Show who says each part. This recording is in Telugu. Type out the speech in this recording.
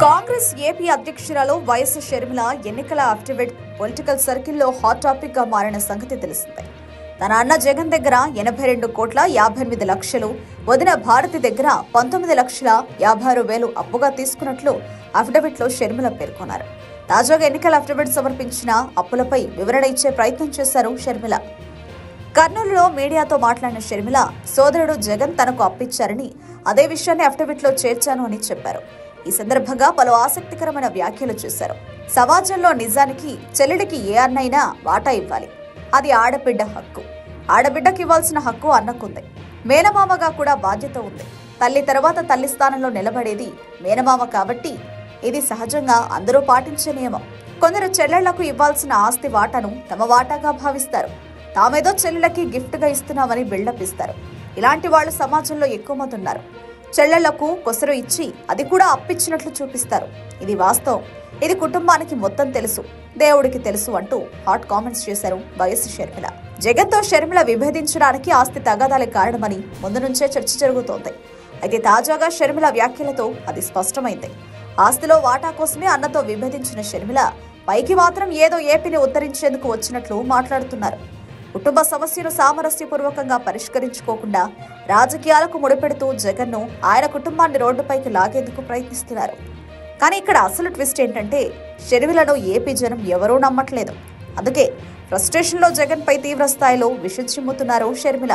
Speaker 1: కాంగ్రెస్ ఏపీ అధ్యక్షురాలు వైఎస్ షర్మిల ఎన్నికల అఫిడవిట్ పొలిటికల్ సర్కిల్లో హాట్ టాపిక్ గా మారిన సంగతి తెలిసిందే. తన అన్న జగన్ దగ్గర 82,58,00,000, వదిన భారతి దగ్గర 19,56,000 అప్పుగా తీసుకున్నట్లు అఫిడవిట్ లో షర్మిల పేర్కొన్నారు. తాజాగా ఎన్నికల అఫిడవిట్ సమర్పించిన అప్పులపై వివరణ ఇచ్చే ప్రయత్నం చేశారు షర్మిల. కర్నూలులో మీడియాతో మాట్లాడిన షర్మిల, సోదరుడు జగన్ తనకు అప్పిచ్చారని, అదే విషయాన్ని అఫిడవిట్ లో చేర్చాను అని చెప్పారు. ఈ సందర్భంగా పలు ఆసక్తికరమైన వ్యాఖ్యలు చేశారు. సమాజంలో నిజానికి చెల్లెడికి ఏ అన్నైనా వాటా ఇవ్వాలి. అది ఆడబిడ్డ హక్కు. ఆడబిడ్డకి ఇవ్వాల్సిన హక్కు అన్నకుంది. మేనమామగా కూడా బాధ్యత ఉంది. తల్లి తర్వాత తల్లి స్థానంలో నిలబడేది మేనమామ కాబట్టి ఇది సహజంగా అందరూ పాటించే నియమం. కొందరు చెల్లెళ్లకు ఇవ్వాల్సిన ఆస్తి వాటాను తమ వాటాగా భావిస్తారు. తామేదో చెల్లెళ్ళకి గిఫ్ట్ గా ఇస్తున్నామని బిల్డప్ ఇస్తారు. ఇలాంటి వాళ్ళు సమాజంలో ఎక్కువ మంది ఉన్నారు. చెల్లెళ్లకు కొసరు ఇచ్చి అది కూడా అప్పిచ్చినట్లు చూపిస్తారు. ఇది వాస్తవం. ఇది కుటుంబానికి మొత్తం తెలుసు, దేవుడికి తెలుసు అంటూ హాట్ కామెంట్స్ చేశారు వైఎస్ షర్మిల. జగన్తో షర్మిల విభేదించడానికి ఆస్తి తగాదాలే కారణమని ముందు నుంచే చర్చ జరుగుతోంది. అయితే తాజాగా షర్మిల వ్యాఖ్యలతో అది స్పష్టమైంది. ఆస్తిలో వాటా కోసమే అన్నతో విభేదించిన షర్మిల పైకి మాత్రం ఏదో ఏపీని ఉద్ధరించేందుకు వచ్చినట్లు మాట్లాడుతున్నారు. కుటుంబ సమస్యను సామరస్యపూర్వకంగా పరిష్కరించుకోకుండా రాజకీయాలకు ముడిపెడుతూ జగన్ను, ఆయన కుటుంబాన్ని రోడ్డుపైకి లాగేందుకు ప్రయత్నిస్తున్నారు. కానీ ఇక్కడ అసలు ట్విస్ట్ ఏంటంటే, షర్మిలను ఏపీ జనం ఎవరూ నమ్మట్లేదు. అందుకే ఫ్రస్ట్రేషన్లో జగన్పై తీవ్ర స్థాయిలో విషం చిమ్ముతున్నారు షర్మిల.